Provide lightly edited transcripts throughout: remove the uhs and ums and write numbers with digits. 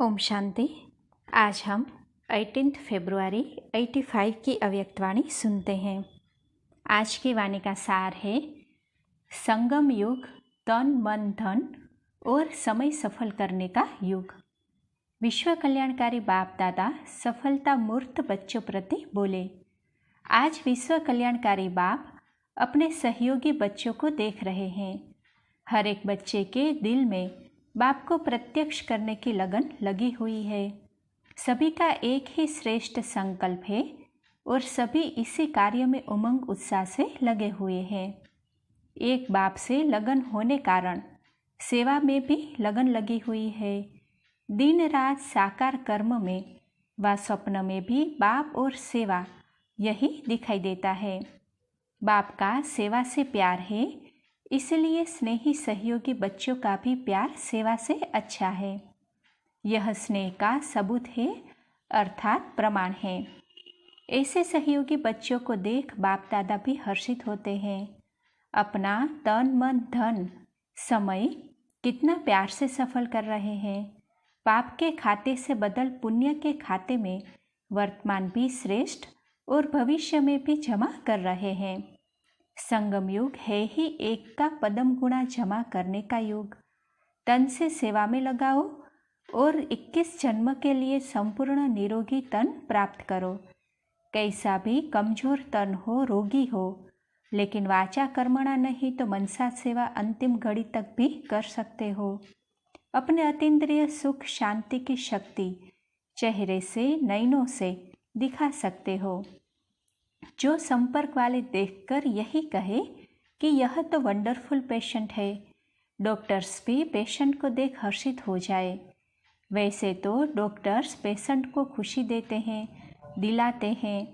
ओम शांति। आज हम 18 फरवरी 85 की अव्यक्तवाणी सुनते हैं। आज की वाणी का सार है, संगम युग, तन मन धन और समय सफल करने का युग। विश्व कल्याणकारी बाप दादा सफलता मूर्त बच्चों प्रति बोले। आज विश्व कल्याणकारी बाप अपने सहयोगी बच्चों को देख रहे हैं। हर एक बच्चे के दिल में बाप को प्रत्यक्ष करने की लगन लगी हुई है। सभी का एक ही श्रेष्ठ संकल्प है और सभी इसी कार्य में उमंग उत्साह से लगे हुए हैं। एक बाप से लगन होने कारण सेवा में भी लगन लगी हुई है। दिन रात साकार कर्म में व स्वप्न में भी बाप और सेवा यही दिखाई देता है। बाप का सेवा से प्यार है, इसलिए स्नेही सहयोगी बच्चों का भी प्यार सेवा से अच्छा है। यह स्नेह का सबूत है, अर्थात प्रमाण है। ऐसे सहयोगी बच्चों को देख बाप दादा भी हर्षित होते हैं। अपना तन मन धन समय कितना प्यार से सफल कर रहे हैं। पाप के खाते से बदल पुण्य के खाते में वर्तमान भी श्रेष्ठ और भविष्य में भी जमा कर रहे हैं। संगम युग है ही एक का पदम गुणा जमा करने का युग। तन से सेवा में लगाओ और 21 जन्म के लिए संपूर्ण निरोगी तन प्राप्त करो। कैसा भी कमजोर तन हो, रोगी हो, लेकिन वाचा कर्मणा नहीं तो मनसा सेवा अंतिम घड़ी तक भी कर सकते हो। अपने अतीन्द्रिय सुख शांति की शक्ति चेहरे से, नयनों से दिखा सकते हो। जो संपर्क वाले देखकर यही कहे कि यह तो वंडरफुल पेशेंट है, डॉक्टर्स भी पेशेंट को देख हर्षित हो जाए। वैसे तो डॉक्टर्स पेशेंट को खुशी देते हैं, दिलाते हैं,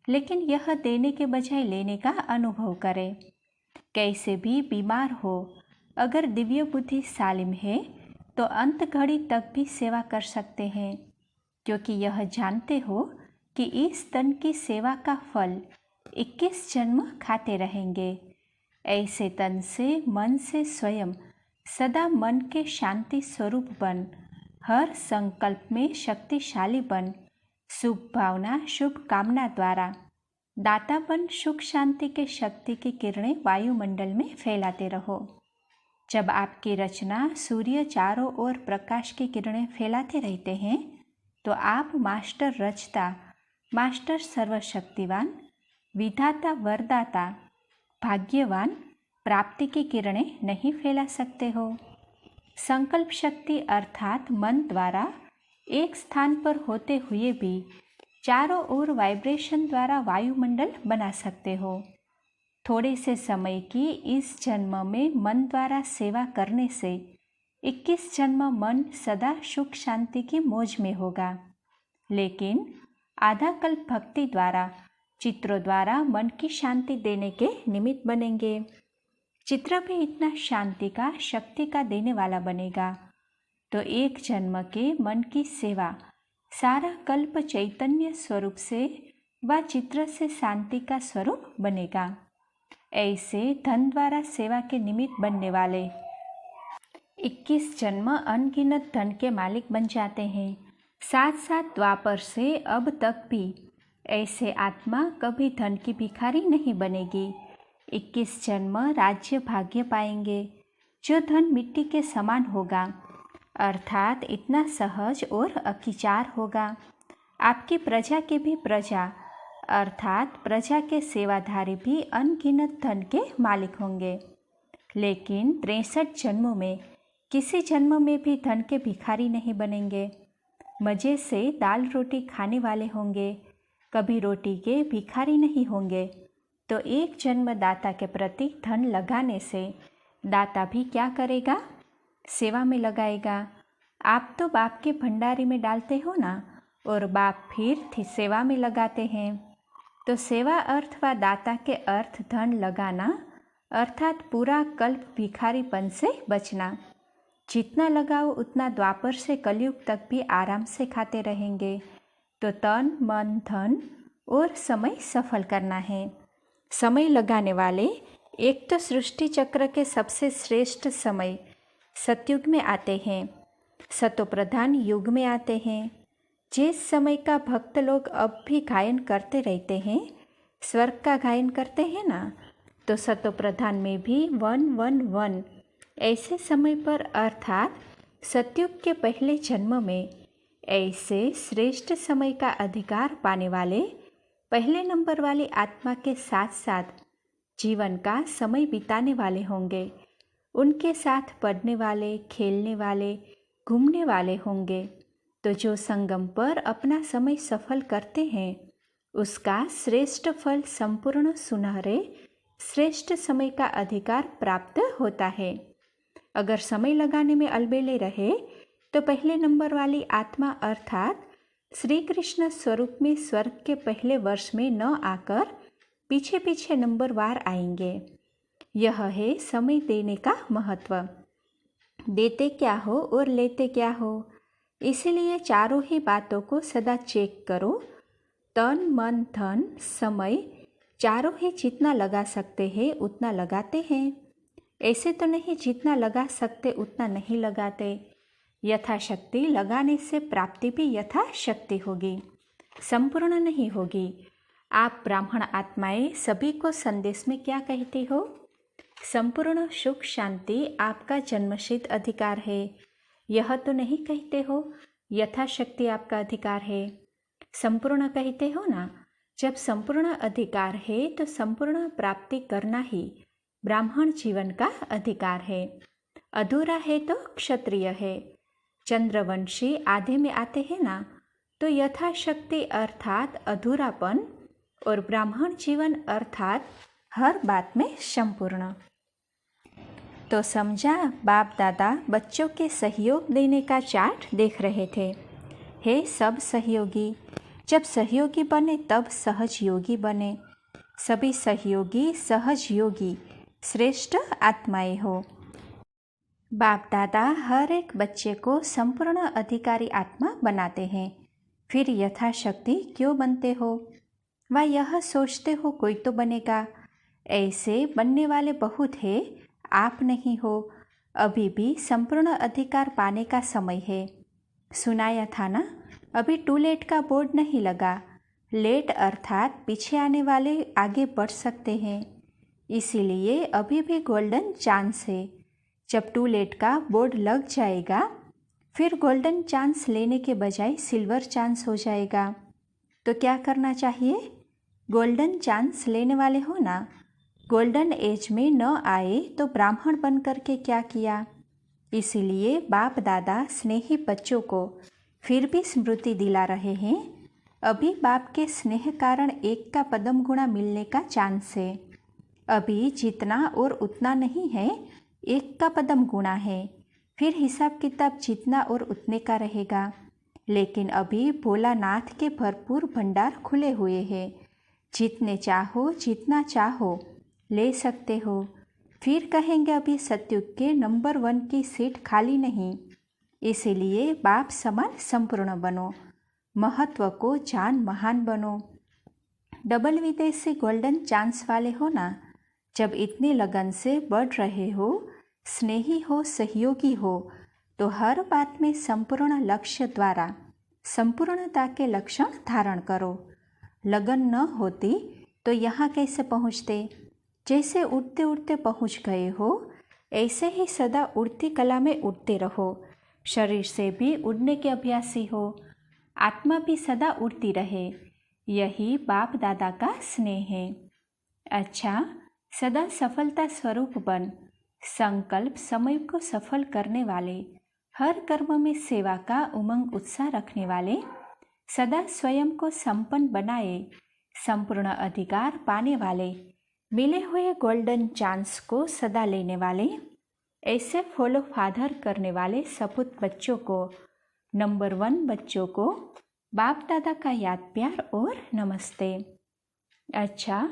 लेकिन यह देने के बजाय लेने का अनुभव करे। कैसे भी बीमार हो, अगर दिव्य बुद्धि सालिम है तो अंत घड़ी तक भी सेवा कर सकते हैं, क्योंकि यह जानते हो कि इस तन की सेवा का फल 21 जन्म खाते रहेंगे। ऐसे तन से, मन से स्वयं सदा मन के शांति स्वरूप बन, हर संकल्प में शक्तिशाली बन, शुभ भावना शुभ कामना द्वारा दाता बन, सुख शांति के शक्ति की किरणें वायुमंडल में फैलाते रहो। जब आपकी रचना सूर्य चारों ओर प्रकाश की किरणें फैलाते रहते हैं तो आप मास्टर रचता, मास्टर सर्वशक्तिवान, विधाता वरदाता, भाग्यवान प्राप्ति की किरणें नहीं फैला सकते हो। संकल्प शक्ति अर्थात मन द्वारा एक स्थान पर होते हुए भी चारों ओर वाइब्रेशन द्वारा वायुमंडल बना सकते हो। थोड़े से समय की इस जन्म में मन द्वारा सेवा करने से 21 जन्म मन सदा सुख शांति की मौज में होगा। लेकिन आधा कल्प भक्ति द्वारा, चित्रों द्वारा मन की शांति देने के निमित्त बनेंगे। चित्र भी इतना शांति का, शक्ति का देने वाला बनेगा तो एक जन्म के मन की सेवा सारा कल्प चैतन्य स्वरूप से व चित्र से शांति का स्वरूप बनेगा। ऐसे धन द्वारा सेवा के निमित्त बनने वाले 21 जन्म अनगिनत धन के मालिक बन जाते हैं। साथ साथ द्वापर से अब तक भी ऐसे आत्मा कभी धन की भिखारी नहीं बनेगी। 21 जन्म राज्य भाग्य पाएंगे जो धन मिट्टी के समान होगा, अर्थात इतना सहज और अकिचार होगा। आपकी प्रजा के भी प्रजा अर्थात प्रजा के सेवाधारी भी अनगिनत धन के मालिक होंगे। लेकिन 63 जन्मों में किसी जन्म में भी धन के भिखारी नहीं बनेंगे। मज़े से दाल रोटी खाने वाले होंगे, कभी रोटी के भिखारी नहीं होंगे। तो एक जन्म दाता के प्रति धन लगाने से दाता भी क्या करेगा? सेवा में लगाएगा। आप तो बाप के भंडारी में डालते हो ना, और बाप फिर सेवा में लगाते हैं। तो सेवा अर्थ व दाता के अर्थ धन लगाना, अर्थात पूरा कल्प भिखारीपन से बचना। जितना लगाओ उतना द्वापर से कलयुग तक भी आराम से खाते रहेंगे। तो तन मन धन और समय सफल करना है। समय लगाने वाले एक तो सृष्टि चक्र के सबसे श्रेष्ठ समय सतयुग में आते हैं। सतोप्रधान युग में आते हैं। जिस समय का भक्त लोग अब भी गायन करते रहते हैं, स्वर्ग का गायन करते हैं ना, तो सतोप्रधान में भी 111 ऐसे समय पर अर्थात सतयुग के पहले जन्म में ऐसे श्रेष्ठ समय का अधिकार पाने वाले पहले नंबर वाली आत्मा के साथ साथ जीवन का समय बिताने वाले होंगे। उनके साथ पढ़ने वाले, खेलने वाले, घूमने वाले होंगे। तो जो संगम पर अपना समय सफल करते हैं, उसका श्रेष्ठ फल संपूर्ण सुनहरे श्रेष्ठ समय का अधिकार प्राप्त होता है। अगर समय लगाने में अलबेले रहे तो पहले नंबर वाली आत्मा अर्थात श्री कृष्ण स्वरूप में स्वर्ग के पहले वर्ष में न आकर पीछे पीछे नंबरवार आएंगे। यह है समय देने का महत्व। देते क्या हो और लेते क्या हो, इसलिए चारों ही बातों को सदा चेक करो। तन, मन, धन, समय चारों ही जितना लगा सकते हैं उतना लगाते हैं। ऐसे तो नहीं जितना लगा सकते उतना नहीं लगाते। यथाशक्ति लगाने से प्राप्ति भी यथाशक्ति होगी, संपूर्ण नहीं होगी। आप ब्राह्मण आत्माएं सभी को संदेश में क्या कहती हो? संपूर्ण सुख शांति आपका जन्मसिद्ध अधिकार है। यह तो नहीं कहते हो यथाशक्ति आपका अधिकार है। संपूर्ण कहते हो ना। जब संपूर्ण अधिकार है तो संपूर्ण प्राप्ति करना ही ब्राह्मण जीवन का अधिकार है। अधूरा है तो क्षत्रिय है। चंद्रवंशी आधे में आते हैं ना, तो यथाशक्ति अर्थात अधूरापन और ब्राह्मण जीवन अर्थात हर बात में संपूर्ण। तो समझा, बाप दादा बच्चों के सहयोग देने का चार्ट देख रहे थे। हे सब सहयोगी, जब सहयोगी बने तब सहज योगी बने। सभी सहयोगी सहज योगी श्रेष्ठ आत्माएं हो। बाप दादा हर एक बच्चे को संपूर्ण अधिकारी आत्मा बनाते हैं। फिर यथाशक्ति क्यों बनते हो? वह यह सोचते हो कोई तो बनेगा। ऐसे बनने वाले बहुत है, आप नहीं हो। अभी भी संपूर्ण अधिकार पाने का समय है। सुनाया था ना, अभी टू लेट का बोर्ड नहीं लगा। लेट अर्थात पीछे आने वाले आगे बढ़ सकते हैं, इसीलिए अभी भी गोल्डन चांस है। जब टू लेट का बोर्ड लग जाएगा फिर गोल्डन चांस लेने के बजाय सिल्वर चांस हो जाएगा। तो क्या करना चाहिए? गोल्डन चांस लेने वाले हो ना। गोल्डन एज में न आए तो ब्राह्मण बन करके क्या किया? इसीलिए बाप दादा स्नेही बच्चों को फिर भी स्मृति दिला रहे हैं। अभी बाप के स्नेह कारण एक का पदम गुणा मिलने का चांस है। अभी जितना और उतना नहीं है, एक का पदम गुणा है। फिर हिसाब किताब जितना और उतने का रहेगा। लेकिन अभी भोलानाथ के भरपूर भंडार खुले हुए हैं। जितने चाहो जितना चाहो ले सकते हो। फिर कहेंगे अभी सतयुग के नंबर 1 की सीट खाली नहीं। इसीलिए बाप समान संपूर्ण बनो, महत्व को जान महान बनो। डबल विदेशी गोल्डन चांस वाले हो ना। जब इतनी लगन से बढ़ रहे हो, स्नेही हो, सहयोगी हो, तो हर बात में संपूर्ण लक्ष्य द्वारा संपूर्णता के लक्षण धारण करो। लगन न होती तो यहाँ कैसे पहुँचते? जैसे उड़ते उड़ते पहुँच गए हो, ऐसे ही सदा उड़ती कला में उड़ते रहो। शरीर से भी उड़ने के अभ्यासी हो, आत्मा भी सदा उड़ती रहे। यही बाप दादा का स्नेह है। अच्छा, सदा सफलता स्वरूप बन। संकल्प समय को सफल करने वाले, हर कर्म में सेवा का उमंग उत्साह रखने वाले, सदा स्वयं को संपन्न बनाए, संपूर्ण अधिकार पाने वाले, मिले हुए गोल्डन चांस को सदा लेने वाले, ऐसे फॉलो फादर करने वाले सपूत बच्चों को, नंबर 1 बच्चों को बाप दादा का याद प्यार और नमस्ते। अच्छा,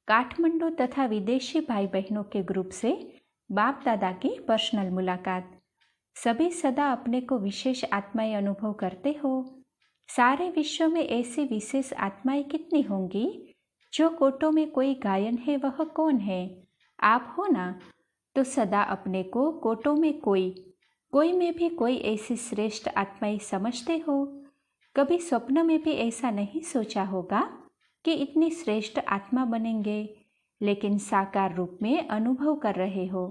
काठमांडू तथा विदेशी भाई बहनों के ग्रुप से बाप दादा की पर्सनल मुलाकात। सभी सदा अपने को विशेष आत्माएं अनुभव करते हो। सारे विश्व में ऐसी विशेष आत्माएं कितनी होंगी? जो कोटों में कोई गायन है वह कौन है? आप हो ना। तो सदा अपने को कोटों में कोई कोई में भी कोई ऐसी श्रेष्ठ आत्माएं समझते हो? कभी स्वप्न में भी ऐसा नहीं सोचा होगा कि इतनी श्रेष्ठ आत्मा बनेंगे, लेकिन साकार रूप में अनुभव कर रहे हो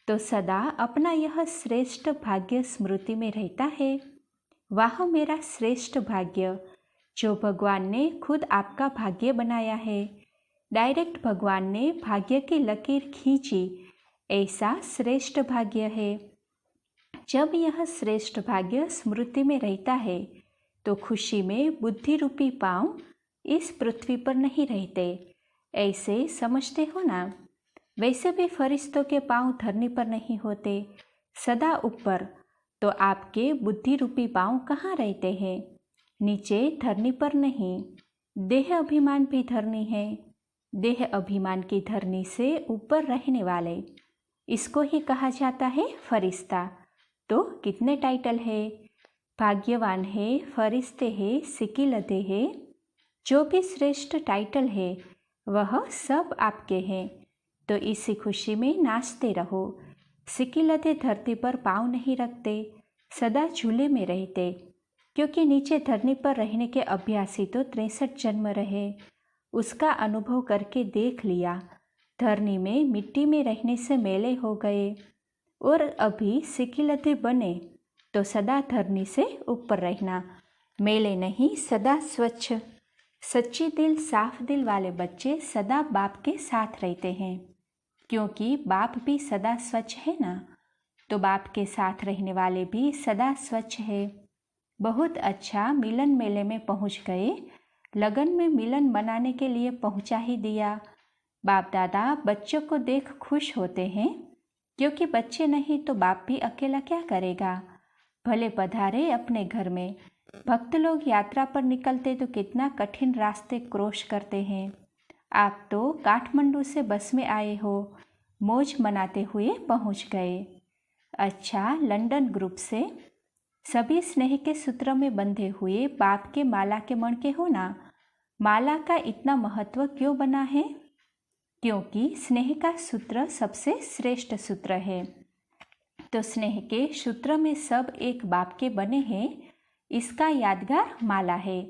तो सदा अपना यह श्रेष्ठ भाग्य स्मृति में रहता है। वाह मेरा श्रेष्ठ भाग्य, जो भगवान ने खुद आपका भाग्य बनाया है। डायरेक्ट भगवान ने भाग्य की लकीर खींची, ऐसा श्रेष्ठ भाग्य है। जब यह श्रेष्ठ भाग्य स्मृति में रहता है तो खुशी में बुद्धि रूपी पांव इस पृथ्वी पर नहीं रहते, ऐसे समझते हो ना। वैसे भी फरिश्तों के पांव धरनी पर नहीं होते, सदा ऊपर। तो आपके बुद्धि रूपी पांव कहाँ रहते हैं? नीचे धरनी पर नहीं। देह अभिमान भी धरनी है। देह अभिमान की धरनी से ऊपर रहने वाले, इसको ही कहा जाता है फरिश्ता। तो कितने टाइटल है? भाग्यवान है, फरिश्ते है, सिकिलते है। जो भी श्रेष्ठ टाइटल है वह सब आपके हैं। तो इसी खुशी में नाचते रहो। सिकिलते धरती पर पाँव नहीं रखते, सदा झूले में रहते, क्योंकि नीचे धरनी पर रहने के अभ्यासी तो 63 जन्म रहे। उसका अनुभव करके देख लिया। धरनी में मिट्टी में रहने से मेले हो गए, और अभी सिकिलते बने तो सदा धरनी से ऊपर रहना। मेले नहीं, सदा स्वच्छ। सच्ची दिल, साफ दिल वाले बच्चे सदा बाप के साथ रहते हैं, क्योंकि बाप भी सदा स्वच्छ है ना। तो बाप के साथ रहने वाले भी सदा स्वच्छ है। बहुत अच्छा, मिलन मेले में पहुंच गए। लगन में मिलन मनाने के लिए पहुंचा ही दिया। बाप दादा बच्चों को देख खुश होते हैं, क्योंकि बच्चे नहीं तो बाप भी अकेला क्या करेगा। भले पधारे अपने घर में। भक्त लोग यात्रा पर निकलते तो कितना कठिन रास्ते क्रॉस करते हैं। आप तो काठमांडू से बस में आए हो, मौज मनाते हुए पहुंच गए। अच्छा, लंदन ग्रुप से सभी स्नेह के सूत्र में बंधे हुए बाप के माला के मणके हो ना। माला का इतना महत्व क्यों बना है? क्योंकि स्नेह का सूत्र सबसे श्रेष्ठ सूत्र है। तो स्नेह के सूत्र में सब एक बाप के बने हैं, इसका यादगार माला है।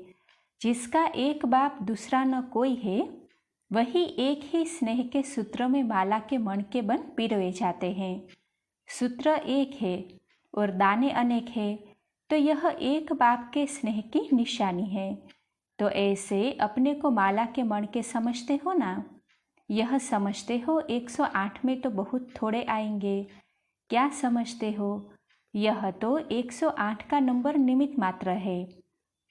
जिसका एक बाप दूसरा न कोई है, वही एक ही स्नेह के सूत्र में माला के मणके बन पिरोए जाते हैं। सूत्र एक है और दाने अनेक है, तो यह एक बाप के स्नेह की निशानी है। तो ऐसे अपने को माला के मणके समझते हो ना। यह समझते हो 108 में तो बहुत थोड़े आएंगे। क्या समझते हो? यह तो 108 का नंबर निमित्त मात्र है।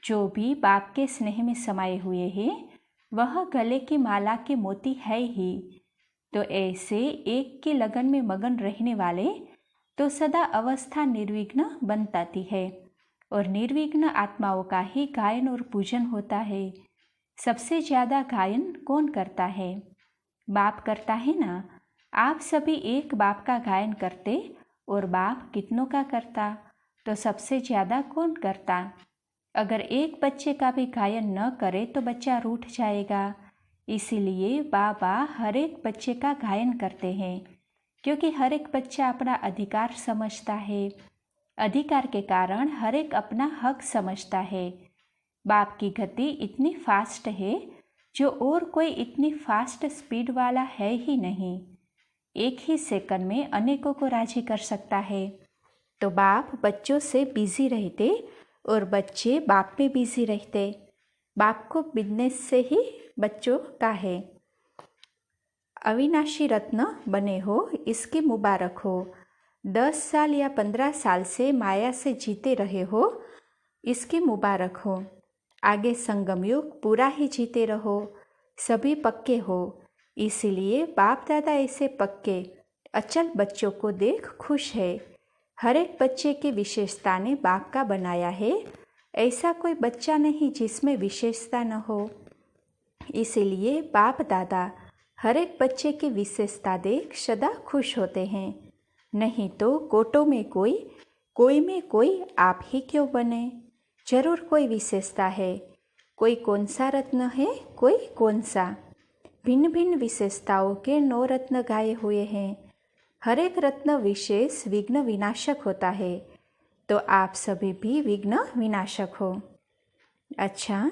जो भी बाप के स्नेह में समाये हुए हैं वह गले की माला के मोती है ही। तो ऐसे एक की लगन में मगन रहने वाले तो सदा अवस्था निर्विघ्न बनताती है, और निर्विघ्न आत्माओं का ही गायन और पूजन होता है। सबसे ज़्यादा गायन कौन करता है? बाप करता है ना। आप सभी एक बाप का गायन करते, और बाप कितनों का करता? तो सबसे ज़्यादा कौन करता? अगर एक बच्चे का भी गायन न करे तो बच्चा रूठ जाएगा। इसीलिए बाबा हर एक बच्चे का गायन करते हैं, क्योंकि हर एक बच्चा अपना अधिकार समझता है। अधिकार के कारण हर एक अपना हक समझता है। बाप की गति इतनी फास्ट है जो और कोई इतनी फास्ट स्पीड वाला है ही नहीं। एक ही सेकंड में अनेकों को राजी कर सकता है। तो बाप बच्चों से बिजी रहते और बच्चे बाप में बिजी रहते। बाप को बिजनेस से ही बच्चों का है। अविनाशी रत्न बने हो, इसकी मुबारक हो। 10 साल या 15 साल से माया से जीते रहे हो, इसकी मुबारक हो। आगे संगम युग पूरा ही जीते रहो। सभी पक्के हो, इसीलिए बाप दादा ऐसे पक्के अचल बच्चों को देख खुश है। हर एक बच्चे की विशेषता ने बाप का बनाया है। ऐसा कोई बच्चा नहीं जिसमें विशेषता न हो। इसीलिए बाप दादा हर एक बच्चे की विशेषता देख सदा खुश होते हैं। नहीं तो कोटों में कोई में कोई आप ही क्यों बने? जरूर कोई विशेषता है। कोई कौन सा रत्न है, कोई कौन सा। भिन्न भिन्न विशेषताओं के 9 रत्न गाए हुए हैं। हर एक रत्न विशेष विघ्न विनाशक होता है, तो आप सभी भी विघ्न विनाशक हो। अच्छा,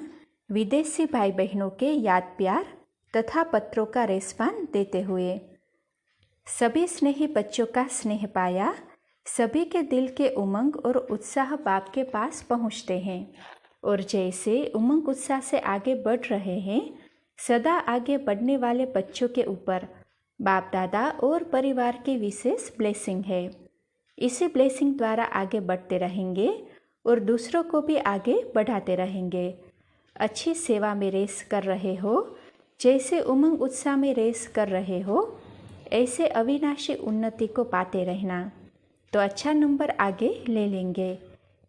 विदेशी भाई बहनों के याद प्यार तथा पत्रों का रेस्पॉन्स देते हुए सभी स्नेही बच्चों का स्नेह पाया। सभी के दिल के उमंग और उत्साह बाप के पास पहुंचते हैं और जैसे उमंग उत्साह से आगे बढ़ रहे हैं, सदा आगे बढ़ने वाले बच्चों के ऊपर बाप दादा और परिवार की विशेष ब्लेसिंग है। इसी ब्लेसिंग द्वारा आगे बढ़ते रहेंगे और दूसरों को भी आगे बढ़ाते रहेंगे। अच्छी सेवा में रेस कर रहे हो, जैसे उमंग उत्साह में रेस कर रहे हो, ऐसे अविनाशी उन्नति को पाते रहना, तो अच्छा नंबर आगे ले लेंगे।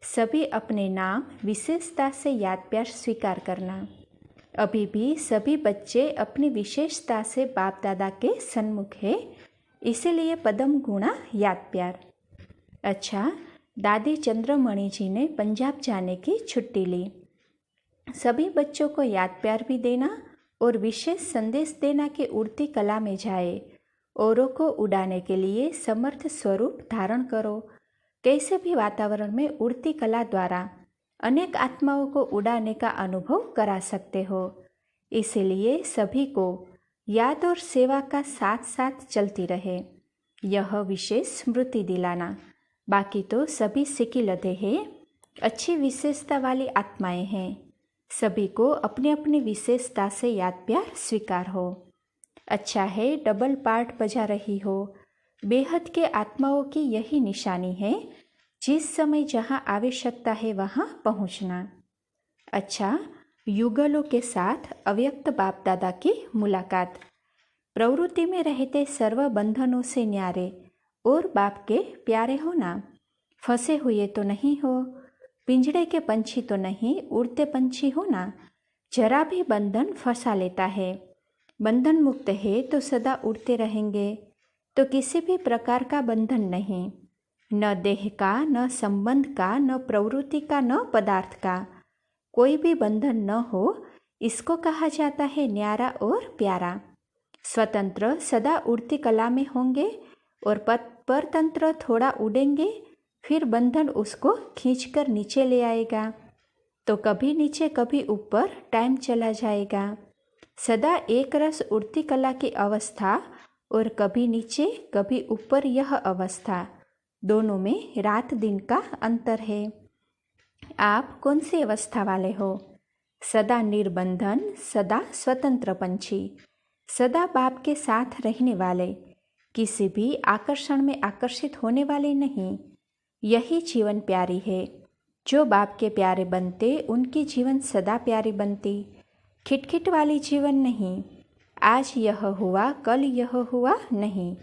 सभी अपने नाम विशेषता से याद प्यार स्वीकार करना। अभी भी सभी बच्चे अपनी विशेषता से बाप दादा के सन्मुख है, इसीलिए पदम गुणा याद प्यार। अच्छा, दादी चंद्रमणि जी ने पंजाब जाने की छुट्टी ली। सभी बच्चों को याद प्यार भी देना और विशेष संदेश देना कि उड़ती कला में जाए, औरों को उड़ाने के लिए समर्थ स्वरूप धारण करो। कैसे भी वातावरण में उड़ती कला द्वारा अनेक आत्माओं को उड़ाने का अनुभव करा सकते हो। इसीलिए सभी को याद और सेवा का साथ साथ चलती रहे, यह विशेष स्मृति दिलाना। बाकी तो सभी सिकी लदे हैं, अच्छी विशेषता वाली आत्माएं हैं। सभी को अपनी अपनी विशेषता से याद प्यार स्वीकार हो। अच्छा है, डबल पार्ट बजा रही हो। बेहद के आत्माओं की यही निशानी है, जिस समय जहाँ आवश्यकता है वहाँ पहुँचना। अच्छा, युगलों के साथ अव्यक्त बाप दादा की मुलाकात। प्रवृत्ति में रहते सर्व बंधनों से न्यारे और बाप के प्यारे हो ना। फंसे हुए तो नहीं हो, पिंजड़े के पंछी तो नहीं, उड़ते पंछी हो ना। जरा भी बंधन फंसा लेता है। बंधन मुक्त है तो सदा उड़ते रहेंगे, तो किसी भी प्रकार का बंधन नहीं, न देह का, न संबंध का, न प्रवृत्ति का, न पदार्थ का। कोई भी बंधन न हो, इसको कहा जाता है न्यारा और प्यारा। स्वतंत्र सदा उड़ती कला में होंगे और परतंत्र थोड़ा उड़ेंगे, फिर बंधन उसको खींचकर नीचे ले आएगा, तो कभी नीचे कभी ऊपर टाइम चला जाएगा। सदा एक रस उड़ती कला की अवस्था और कभी नीचे कभी ऊपर, यह अवस्था दोनों में रात दिन का अंतर है। आप कौन सी अवस्था वाले हो? सदा निर्बंधन, सदा स्वतंत्र पंछी, सदा बाप के साथ रहने वाले, किसी भी आकर्षण में आकर्षित होने वाले नहीं। यही जीवन प्यारी है। जो बाप के प्यारे बनते, उनकी जीवन सदा प्यारी बनती। खिटखिट वाली जीवन नहीं, आज यह हुआ कल यह हुआ नहीं,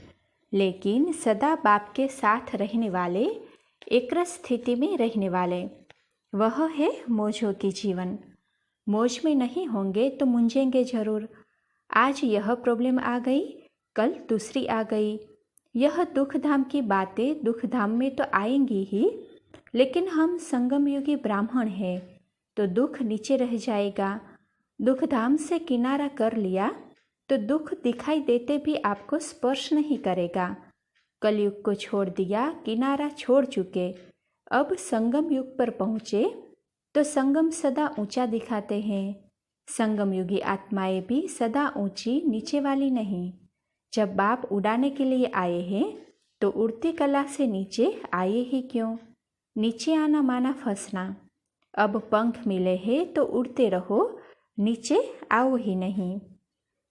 लेकिन सदा बाप के साथ रहने वाले, एक स्थिति में रहने वाले, वह है मौजों की जीवन। मौज में नहीं होंगे तो मुंझेंगे जरूर। आज यह प्रॉब्लम आ गई, कल दूसरी आ गई। यह दुख धाम की बातें दुख धाम में तो आएंगी ही, लेकिन हम संगम युगी ब्राह्मण हैं, तो दुख नीचे रह जाएगा। दुख धाम से किनारा कर लिया तो दुख दिखाई देते भी आपको स्पर्श नहीं करेगा। कलयुग को छोड़ दिया, किनारा छोड़ चुके, अब संगम युग पर पहुँचे तो संगम सदा ऊंचा दिखाते हैं। संगम युगी आत्माएं भी सदा ऊंची नीचे वाली नहीं। जब बाप उड़ाने के लिए आए हैं तो उड़ती कला से नीचे आए ही क्यों? नीचे आना माना फंसना। अब पंख मिले हैं तो उड़ते रहो, नीचे आओ ही नहीं।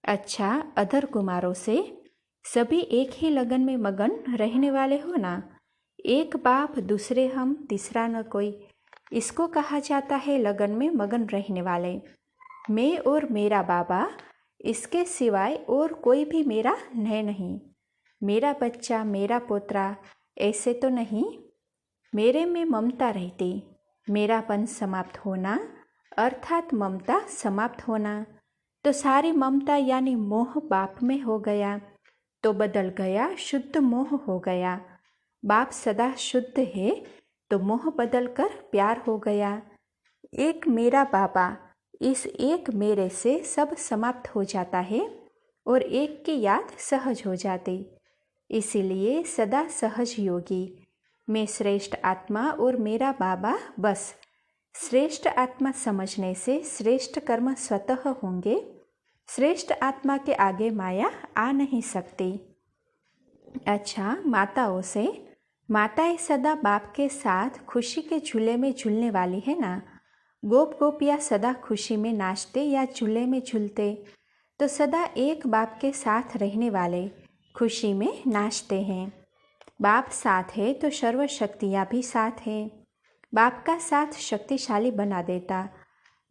अच्छा, अधर कुमारों से सभी एक ही लगन में मगन रहने वाले हो ना। एक बाप दूसरे हम, तीसरा न कोई, इसको कहा जाता है लगन में मगन रहने वाले। मैं और मेरा बाबा, इसके सिवाय और कोई भी मेरा है नहीं। मेरा बच्चा, मेरा पोतरा, ऐसे तो नहीं। मेरे में ममता रहती, मेरापन समाप्त होना अर्थात ममता समाप्त होना, तो सारी ममता यानी मोह बाप में हो गया, तो बदल गया, शुद्ध मोह हो गया। बाप सदा शुद्ध है तो मोह बदलकर प्यार हो गया। एक मेरा बाबा, इस एक मेरे से सब समाप्त हो जाता है और एक की याद सहज हो जाती। इसीलिए सदा सहज योगी। मैं श्रेष्ठ आत्मा और मेरा बाबा बस। श्रेष्ठ आत्मा समझने से श्रेष्ठ कर्म स्वतः होंगे। श्रेष्ठ आत्मा के आगे माया आ नहीं सकती। अच्छा, माताओं से, माताएं सदा बाप के साथ खुशी के झूले में झूलने वाली है ना। गोप गोपियाँ सदा खुशी में नाचते या झूले में झूलते, तो सदा एक बाप के साथ रहने वाले खुशी में नाचते हैं। बाप साथ है तो सर्व शक्तियाँ भी साथ हैं। बाप का साथ शक्तिशाली बना देता।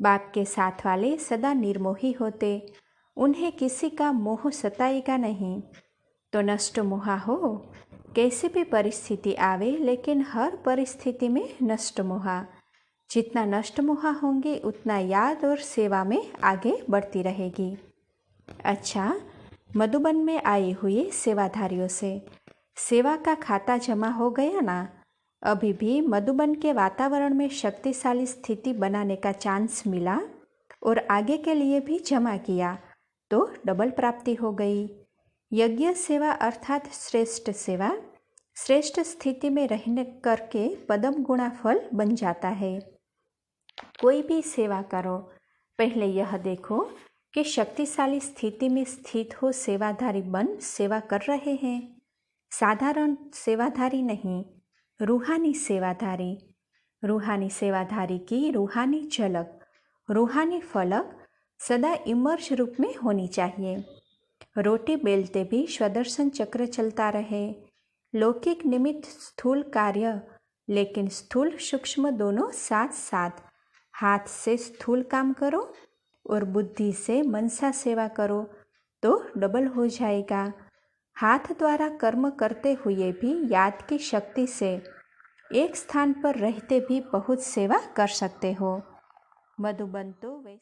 बाप के साथ वाले सदा निर्मोही होते, उन्हें किसी का मोह सताएगा नहीं। तो नष्ट मोहा हो, कैसी भी परिस्थिति आवे, लेकिन हर परिस्थिति में नष्ट मोहा। जितना नष्ट मोहा होंगे उतना याद और सेवा में आगे बढ़ती रहेगी। अच्छा, मधुबन में आए हुए सेवाधारियों से सेवा का खाता जमा हो गया ना। अभी भी मधुबन के वातावरण में शक्तिशाली स्थिति बनाने का चांस मिला और आगे के लिए भी जमा किया तो डबल प्राप्ति हो गई। यज्ञ सेवा अर्थात श्रेष्ठ सेवा श्रेष्ठ स्थिति में रहने करके पदम गुणा फल बन जाता है। कोई भी सेवा करो, पहले यह देखो कि शक्तिशाली स्थिति में स्थित हो सेवाधारी बन सेवा कर रहे हैं। साधारण सेवाधारी नहीं, रूहानी सेवाधारी। रूहानी सेवाधारी की रूहानी झलक, रूहानी फलक सदा इमर्ज रूप में होनी चाहिए। रोटी बेलते भी स्वदर्शन चक्र चलता रहे। लौकिक निमित्त स्थूल कार्य, लेकिन स्थूल सूक्ष्म दोनों साथ साथ। हाथ से स्थूल काम करो और बुद्धि से मनसा सेवा करो तो डबल हो जाएगा। हाथ द्वारा कर्म करते हुए भी याद की शक्ति से एक स्थान पर रहते भी बहुत सेवा कर सकते हो। मधुबन तो वैसे